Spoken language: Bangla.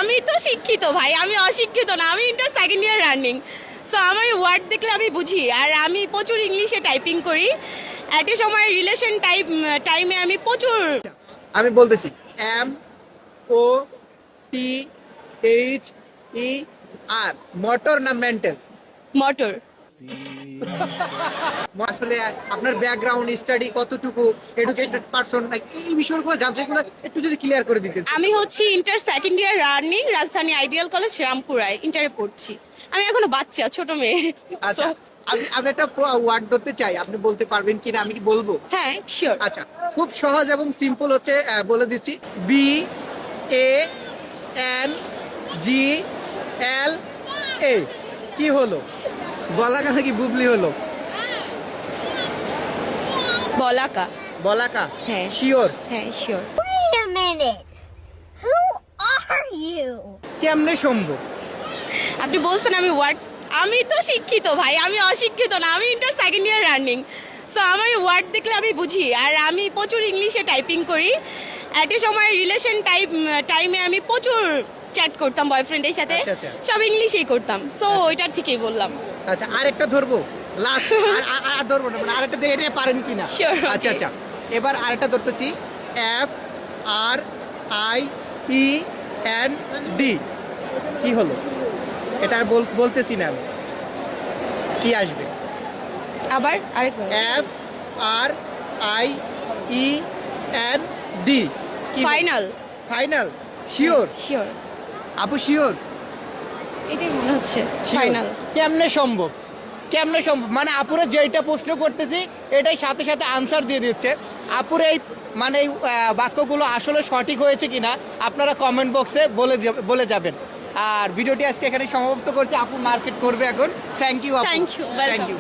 আমি তো শিক্ষিত ভাই, আমি অশিক্ষিত না, আমি inter second year running. So আমার ওয়ার্ড দেখলে আমি বুঝি, আর আমি প্রচুর ইংলিশে টাইপিং করি। একটা সময় রিলেশন টাইমে আমি প্রচুর। আমি বলতেছি M O T H E R, motor না মেন্টাল? মোটর। আসলে আপনার ব্যাকগ্রাউন্ড স্টাডি কতটুকু, এডুকেটেড পারসন, এই বিষয়গুলো জানতে গেলে একটু যদি ক্লিয়ার করে দিতেন। আমি হচ্ছে ইন্টার সেকেন্ড ইয়ার রানিং, রাজধানী আইডিয়াল কলেজ রামপুরায় ইন্টারে পড়ছি। আমি এখনো বাচ্চা, ছোট মেয়ে। আচ্ছা, So, আমি একটা ওয়ার্ড ধরতে চাই, আপনি বলতে পারবেন কিনা, আমি কি বলবো? হ্যাঁ শিওর। আচ্ছা, খুব সহজ এবং সিম্পল হচ্ছে, বলে দিচ্ছি, বি এ এন জি এল এ। কি হলো? বলাকা নাকি বুবলি হলো? বলাকা। বলাকা? হ্যাঁ। শিওর? হ্যাঁ sure. Wait a minute. Who are you? কেমনে সম্ভব? আপনি বলছেন আমি ওয়ার্ড, আমি তো শিক্ষিত ভাই, আমি অশিক্ষিত না, আমি inter second year running. So আমার ওয়ার্ড দেখলে আমি বুঝি, আর আমি প্রচুর ইংলিশে টাইপিং করি। একটা সময় রিলেশন টাইমে আমি প্রচুর চ্যাট করতাম বয়ফ্রেন্ডের সাথে, আচ্ছা, আচ্ছা। সব ইংলিশেই করতাম। সো ওইটার থেকেই বললাম। আচ্ছা, আরেকটা ধরবো, লাস্ট। আর ধরবো না, মানে আরেকটা দেখে এটা পারেন কিনা। Sure, okay. আচ্ছা আচ্ছা, এবার আরেকটা ধরতেছি, F R I E N D. কি হলো? এটা আর বলতেছি না আমি। কি আসবে? আবার আরেকবার। F R I E N D. Final. Final? Sure? Sure, আপু শিওর? এটাই মনে হচ্ছে ফাইনাল। কেমনে সম্ভব? কেমনে সম্ভব? মানে আপুরে যেটা প্রশ্ন করতেছি এটাই সাথে সাথে আনসার দিয়ে দিচ্ছে। আপুরে এই মানে এই বাক্যগুলো আসলে সঠিক হয়েছে কিনা আপনারা কমেন্ট বক্সে বলে যাবেন। আর ভিডিওটি আজকে এখানে সমাপ্ত করছি। আপু মার্কেট করবে এখন। থ্যাংক ইউ আপু। Thank you, welcome. Thank you.